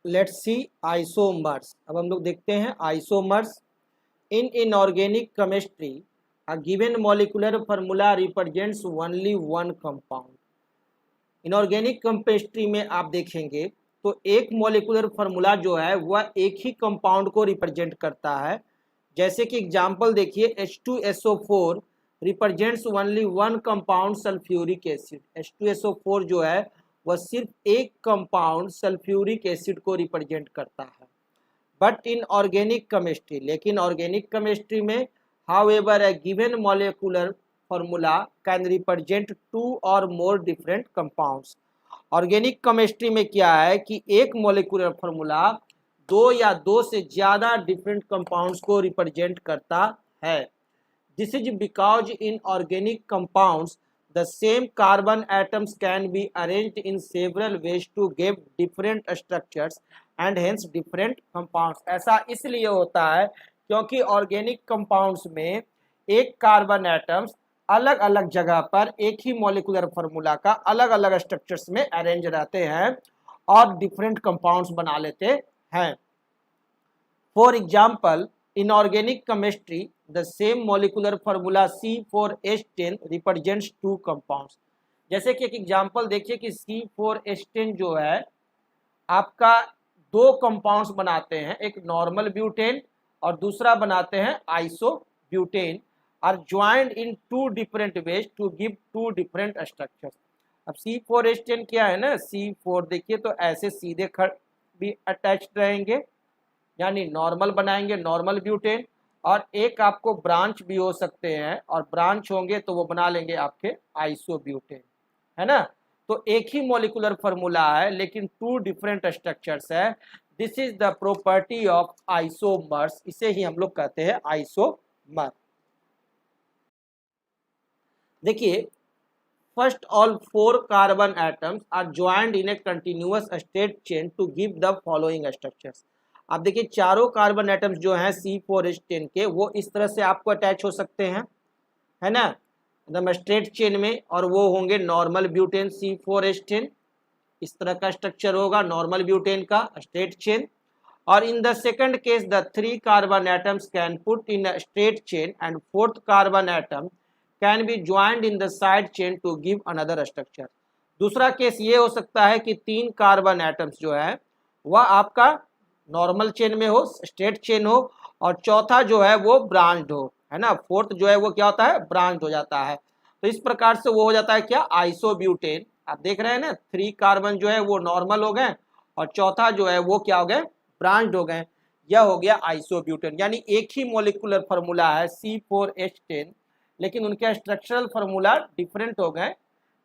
Let's see isomers. अब हम लोग देखते हैं आइसोमर्स। इन इनऑर्गेनिक केमिस्ट्री अ given molecular formula represents only one compound. Inorganic chemistry में आप देखेंगे तो एक मॉलिक्यूलर फार्मूला जो है वह एक ही कंपाउंड को रिप्रेजेंट करता है। जैसे कि एग्जांपल देखिए H2SO4 represents only one compound sulphuric acid. H2SO4 जो है वह सिर्फ एक कंपाउंड सल्फ्यूरिक एसिड को रिप्रेजेंट करता है। बट इन ऑर्गेनिक केमिस्ट्री, लेकिन ऑर्गेनिक केमिस्ट्री में however a given molecular formula can represent two or more different compounds. Organic chemistry में क्या है कि एक मॉलिक्यूलर फार्मूला दो या दो से ज्यादा डिफरेंट कंपाउंड्स को रिप्रेजेंट करता है। This is because in organic compounds the same carbon atoms can be arranged in several ways to give different structures and hence different compounds। ऐसा इसलिए होता है क्योंकि ऑर्गेनिक कंपाउंड्स में एक कार्बन एटम्स अलग अलग जगह पर एक ही मॉलिक्यूलर फार्मूला का अलग अलग स्ट्रक्चर्स में अरेंज रहते हैं और डिफरेंट कंपाउंड्स बना लेते हैं। For example in organic chemistry the same molecular formula C4H10 represents two compounds। जैसे कि एक एग्जांपल देखिए कि C4H10 जो है आपका दो कंपाउंड्स बनाते हैं, एक नॉर्मल ब्यूटेन और दूसरा बनाते हैं isobutane, are joined in two different ways to give two different structures. अब C4H10 क्या है ना, C4 देखिए तो ऐसे सीधे खड़ भी अटैच्ड रहेंगे यानी नॉर्मल बनाएंगे नॉर्मल ब्यूटेन, और एक आपको ब्रांच भी हो सकते हैं और ब्रांच होंगे तो वो बना लेंगे आपके आइसो ब्यूटेन, है ना। तो एक ही मॉलिक्यूलर फार्मूला है लेकिन टू डिफरेंट स्ट्रक्चर्स है। This is the property of isomers, इसे ही हम लोग कहते हैं आइसोमर। देखिए first all four carbon atoms are joined in a continuous straight chain to give the following structures. आप देखिए चारों कार्बन एटम्स जो हैं C4H10 के वो इस तरह से आपको अटैच हो सकते हैं, है ना, एकदम स्ट्रेट चेन में, और वो होंगे नॉर्मल ब्यूटेन C4H10, इस तरह का स्ट्रक्चर होगा नॉर्मल ब्यूटेन का स्ट्रेट चेन। और in the second case the three carbon atoms can put in a straight chain and fourth carbon atom can be joined in the side chain to give another structure. दूसरा case ये हो सकता है कि तीन carbon atoms जो है वह आपका नॉर्मल चेन में हो, स्ट्रेट चेन हो, और चौथा जो है वो ब्रांच्ड हो, है ना, फोर्थ जो है वो क्या होता है ब्रांच्ड हो जाता है। तो इस प्रकार से वो हो जाता है क्या आइसोब्यूटेन। आप देख रहे हैं ना, थ्री कार्बन जो है वो नॉर्मल हो गए और चौथा जो है वो क्या हो गए ब्रांच्ड हो गए, यह हो गया आइसोब्यूटेन। यानी एक ही मॉलिक्यूलर फार्मूला है C4H10 लेकिन उनके स्ट्रक्चरल फार्मूला डिफरेंट हो गए,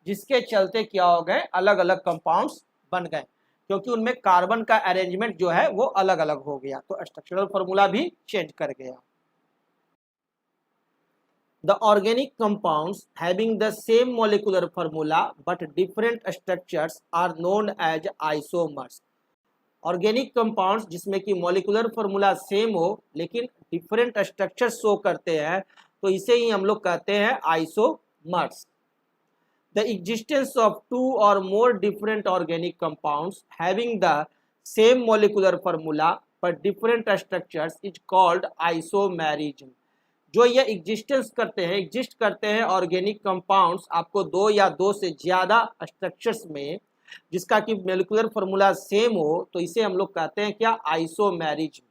जिसके चलते क्या हो गए अलग अलग कंपाउंड्स बन गए क्योंकि उनमें कार्बन का अरेंजमेंट जो है वो अलग अलग हो गया, तो स्ट्रक्चरल फार्मूला भी चेंज कर गया। The organic compounds having the same molecular formula but different structures are known as isomers. Organic compounds जिसमें कि मॉलिक्यूलर फार्मूला सेम हो लेकिन डिफरेंट स्ट्रक्चर शो करते हैं तो इसे ही हम लोग कहते हैं isomers. The existence of two or more different organic compounds having the same molecular formula but different structures is called isomerism। जो ये एग्जिस्ट करते हैं ऑर्गेनिक कंपाउंड्स आपको दो या दो से ज़्यादा स्ट्रक्चर्स में जिसका कि मोलिकुलर फार्मूला सेम हो, तो इसे हम लोग कहते हैं क्या आइसोमेरिज्म,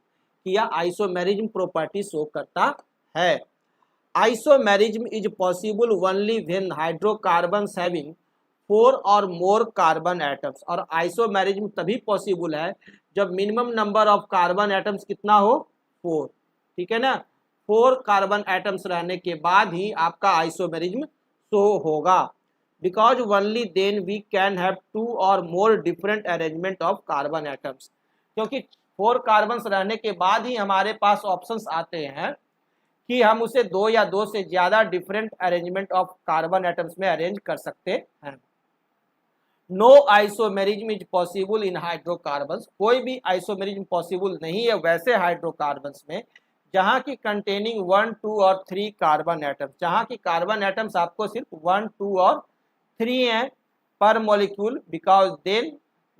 कि यह आइसोमेरिज्म प्रॉपर्टी शो करता है। Isomerism is possible only when hydrocarbons having four or more carbon atoms। और isomerism तभी पॉसिबल है जब minimum number of carbon atoms कितना हो 4, ठीक है ना, 4 कार्बन एटम्स रहने के बाद ही आपका आइसोमेरिज्म शो होगा। Because only then we can have 2 और more different arrangement of carbon atoms, क्योंकि 4 कार्बन रहने के बाद ही हमारे पास ऑप्शंस आते हैं कि हम उसे दो या दो से ज्यादा different arrangement of carbon atoms में अरेंज कर सकते हैं। No isomerism is possible in hydrocarbons. कोई भी आइसोमेरिज्म पॉसिबल नहीं है वैसे हाइड्रोकार्बन्स में जहां की कंटेनिंग 1, 2 और 3 कार्बन एटम्स, जहां की कार्बन एटम्स आपको सिर्फ 1, 2 और 3 हैं पर molecule, because then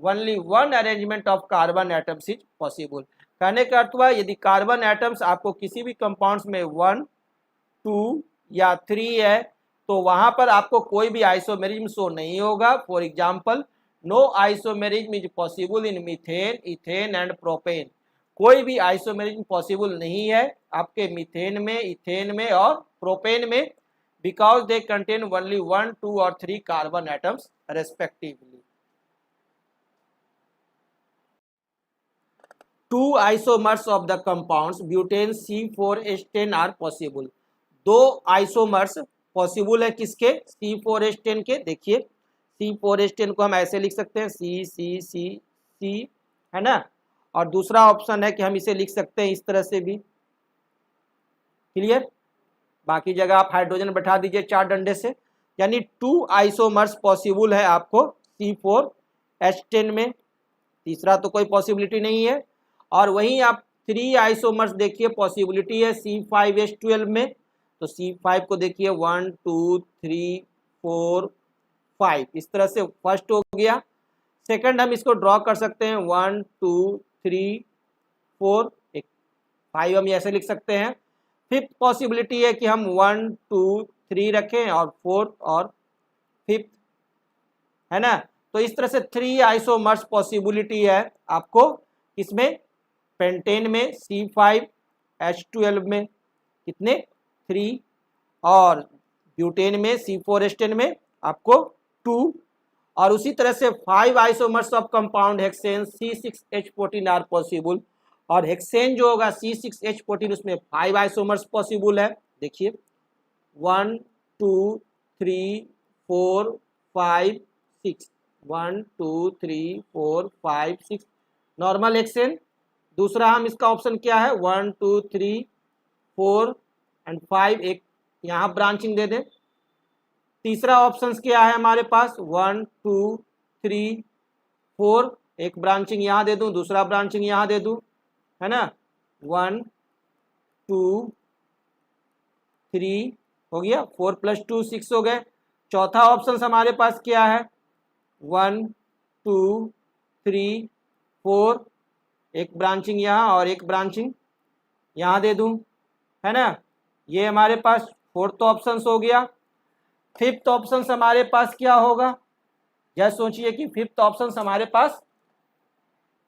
only one arrangement of carbon atoms is possible. कहने का अर्थ हुआ यदि कार्बन एटम्स आपको किसी भी कंपाउंड्स में 1, 2 या 3 है तो वहां पर आपको कोई भी आइसोमेरिज्म शो नहीं होगा। For example no isomerism is possible in methane, ethane and propane. कोई भी आइसोमेरिज्म पॉसिबल नहीं है आपके मीथेन में, इथेन में और प्रोपेन में, बिकॉज दे कंटेन ओनली 1, 2 और 3 carbon atoms respectively. Two isomers of the compounds butane C4H10 are possible. दो आइसोमर्स पॉसिबल है किसके? C4H10 के। देखिए C4H10 को हम ऐसे लिख सकते हैं C है ना, और दूसरा ऑप्शन है कि हम इसे लिख सकते हैं इस तरह से भी। क्लियर? बाकी जगह आप हाइड्रोजन बैठा दीजिए 4 डंडे से। यानी 2 आइसोमर्स पॉसिबल है आपको C4H10 में, तीसरा तो कोई पॉसिबिलिटी नहीं है। और वहीं आप 3 आइसोमर्स देखिए पॉसिबिलिटी है C5H12 में, तो C5 को देखिए 1, 2, 3, 4, 5 इस तरह से फर्स्ट हो गया। सेकंड हम इसको ड्रॉ कर सकते हैं 1, 2, 3, 4, 5 हम ऐसे लिख सकते हैं। फिफ्थ पॉसिबिलिटी है कि हम 1, 2, 3 रखें और 4 और 5th, है ना। तो इस तरह से 3 आइसोमर्स पॉसिबिलिटी है आपको इसमें, पेंटेन में C5H12 में कितने 3 और ब्यूटेन में C4H10 में आपको 2, और उसी तरह से 5 isomers of compound hexane C6H14 are possible. और हेक्सेन जो होगा C6H14 उसमें 5 आइसोमर्स पॉसिबल है। देखिए 1, 2, 3, 4, 5, 6, 1, 2, 3, 4, 5, 6 नॉर्मल हेक्सेन। दूसरा हम इसका ऑप्शन क्या है 1, 2, 3, 4 एंड 5, एक यहाँ ब्रांचिंग दे दें। तीसरा ऑप्शन क्या है हमारे पास 1, 2, 3, 4, एक ब्रांचिंग यहाँ दे दूं, दूसरा ब्रांचिंग यहाँ दे दूं, है ना। 1, 2, 3 हो गया, 4 + 2 6 हो गए। चौथा ऑप्शन हमारे पास क्या है 1, 2, 3, 4, एक ब्रांचिंग यहाँ और एक ब्रांचिंग यहाँ दे दूं, है ना। ये हमारे पास फोर्थ ऑप्शन हो गया। फिफ्थ ऑप्शन हमारे पास क्या होगा? यह सोचिए कि फिफ्थ ऑप्शन हमारे पास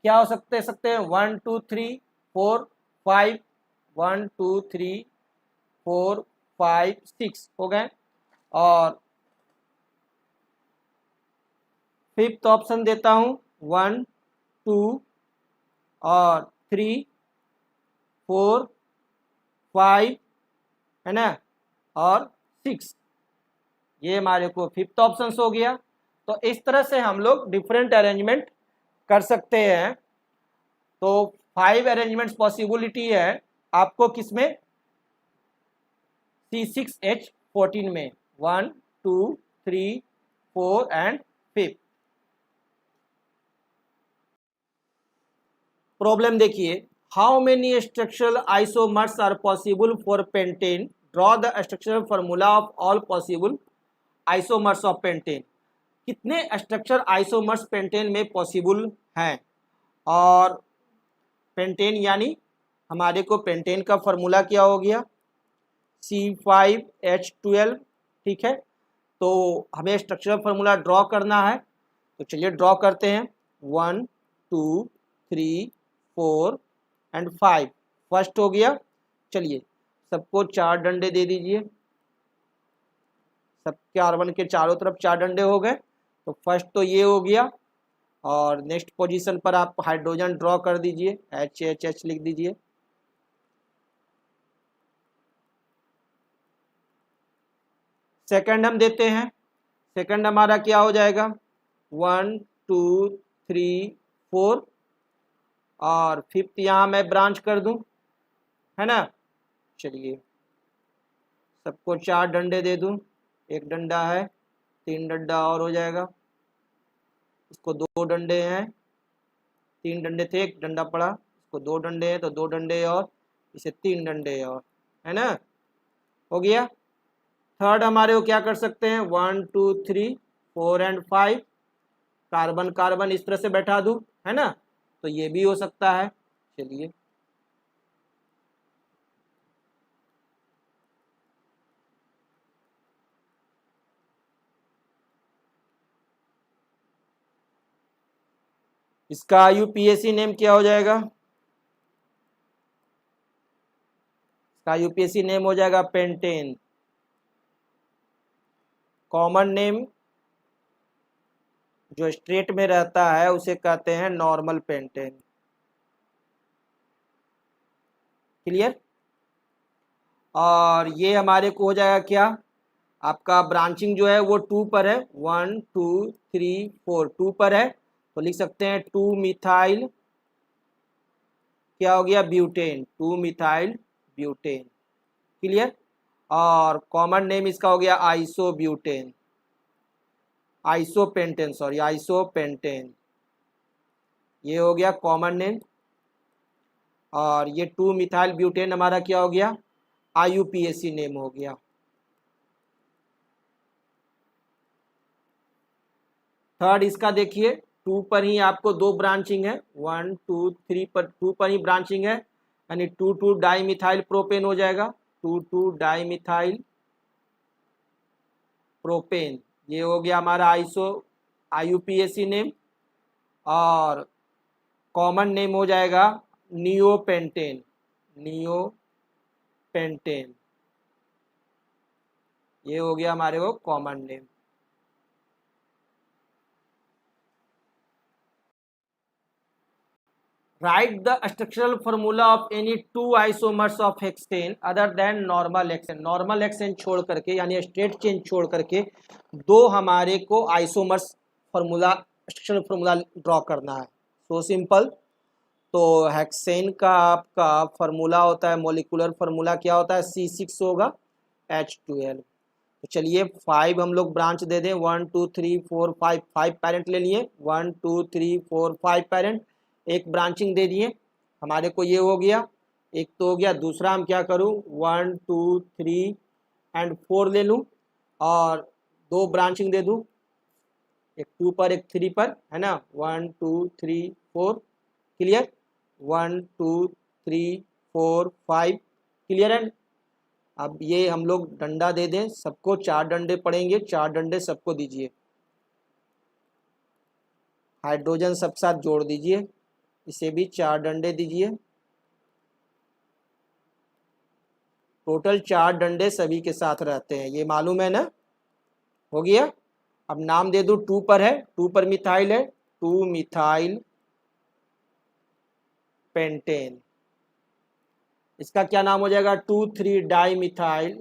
क्या हो सकते हैं 1, 2, 3, 4, 5, 1, 2, 3, 4, 5, 6 हो गए। और फिफ्थ ऑप्शन देता हूं 1, 2 और 3, 4, 5, है ना, और 6, ये हमारे को फिफ्थ ऑप्शन हो गया। तो इस तरह से हम लोग डिफरेंट अरेंजमेंट कर सकते हैं। तो 5 अरेंजमेंट्स पॉसिबिलिटी है आपको किसमें C6H14 में 1, 2, 3, 4 एंड 5। प्रॉब्लम देखिए, how many structural isomers are possible for pentane, draw the structural formula of all possible isomers of pentane. कितने स्ट्रक्चर आइसोमर्स पेंटेन में पॉसिबल हैं? और पेंटेन यानी हमारे को पेंटेन का फॉर्मूला क्या हो गया C5H12, ठीक है। तो हमें स्ट्रक्चरल फॉर्मूला ड्रॉ करना है, तो चलिए ड्रॉ करते हैं 1, 2, 3, 4 एंड 5 फर्स्ट हो गया। चलिए सबको 4 डंडे दे दीजिए, सब कार्बन के चारों तरफ 4 डंडे हो गए। तो फर्स्ट तो ये हो गया, और नेक्स्ट पोजीशन पर आप हाइड्रोजन ड्रॉ कर दीजिए, HHH लिख दीजिए। सेकंड हम देते हैं, सेकंड हमारा क्या हो जाएगा 1, 2, 3, 4, और फिफ्थ यहाँ मैं ब्रांच कर दूं, है ना। चलिए सबको 4 डंडे दे दूं, एक डंडा है, 3 डंडा और हो जाएगा। इसको 2 डंडे हैं, 3 डंडे थे, एक डंडा पड़ा, इसको 2 डंडे हैं तो 2 डंडे और, इसे 3 डंडे और, है ना, हो गया। थर्ड हमारे को क्या कर सकते हैं 1, 2, 3, 4 एंड 5, कार्बन कार्बन इस तरह से बैठा दूं, है ना, तो ये भी हो सकता है। चलिए इसका IUPAC नेम क्या हो जाएगा? इसका IUPAC नेम हो जाएगा पेंटेन। कॉमन नेम जो स्ट्रेट में रहता है उसे कहते हैं नॉर्मल पेंटेन। क्लियर? और ये हमारे को हो जाएगा क्या, आपका ब्रांचिंग जो है वो 2 पर है, 1 2 3 4 2 पर है, तो लिख सकते हैं 2 मिथाइल क्या हो गया, ब्यूटेन, 2 मिथाइल ब्यूटेन। क्लियर? और कॉमन नेम इसका हो गया आइसोब्यूटेन, आइसोपेंटेन, सॉरी आइसोपेंटेन, ये हो गया कॉमन नेम। और ये 2 मिथाइल ब्यूटेन हमारा क्या हो गया, IUPAC नेम हो गया। थर्ड इसका देखिए, 2 पर ही आपको 2 ब्रांचिंग है, 1 2 3 पर 2 पर ही ब्रांचिंग है, यानी 2 डाई मिथाइल प्रोपेन हो जाएगा, 2 डाई मिथाइल प्रोपेन, ये हो गया हमारा IUPAC नेम। और कॉमन नेम हो जाएगा नियोपेंटेन, नियोपेंटेन, ये हो गया हमारे को common name. Write the structural formula of any two isomers of hexane other than normal hexane। Normal hexane छोड़ करके यानी स्टेट चेंज छोड़ करके दो हमारे को isomers formula, structural formula draw करना है। So simple. तो हेक्सेन का आपका फार्मूला होता है, मोलिकुलर फार्मूला क्या होता है, C6 होगा H12। तो चलिए 5 हम लोग ब्रांच दे दें, 1 2 3 4 5, 5 पेरेंट ले लिए, 1 2 3 4 5 पेरेंट, एक ब्रांचिंग दे दिए हमारे को, ये हो गया एक तो हो गया। दूसरा हम क्या करूं, 1 2 3 एंड 4 ले लूं और 2 ब्रांचिंग दे दूं, एक 2 पर एक 3 पर, है ना, 1 2 3 4। क्लियर? 1 2 3 4 5। क्लियर है? अब ये हम लोग डंडा दे दें सबको, 4 डंडे पड़ेंगे, 4 डंडे सबको दीजिए, हाइड्रोजन सब साथ जोड़ दीजिए, इसे भी 4 डंडे दीजिए, टोटल 4 डंडे सभी के साथ रहते हैं, ये मालूम है ना, हो गया। अब नाम दे दूं, 2 पर है, 2 पर मिथाइल है, 2 मिथाइल पेंटेन, इसका क्या नाम हो जाएगा, 2 3 di methyl,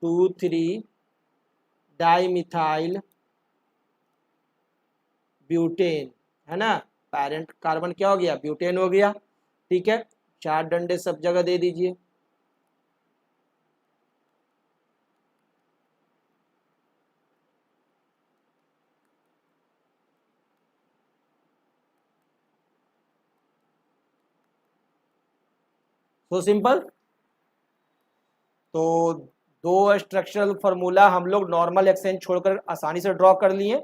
2 3 di methyl butane, है ना, पेरेंट कार्बन क्या हो गया, ब्यूटेन हो गया। ठीक है, 4 डंडे सब जगह दे दीजिए। तो सिंपल। तो दो स्ट्रक्चरल फार्मूला हम लोग नॉर्मल एक्सचेंज छोड़कर आसानी से ड्रॉ कर लिए।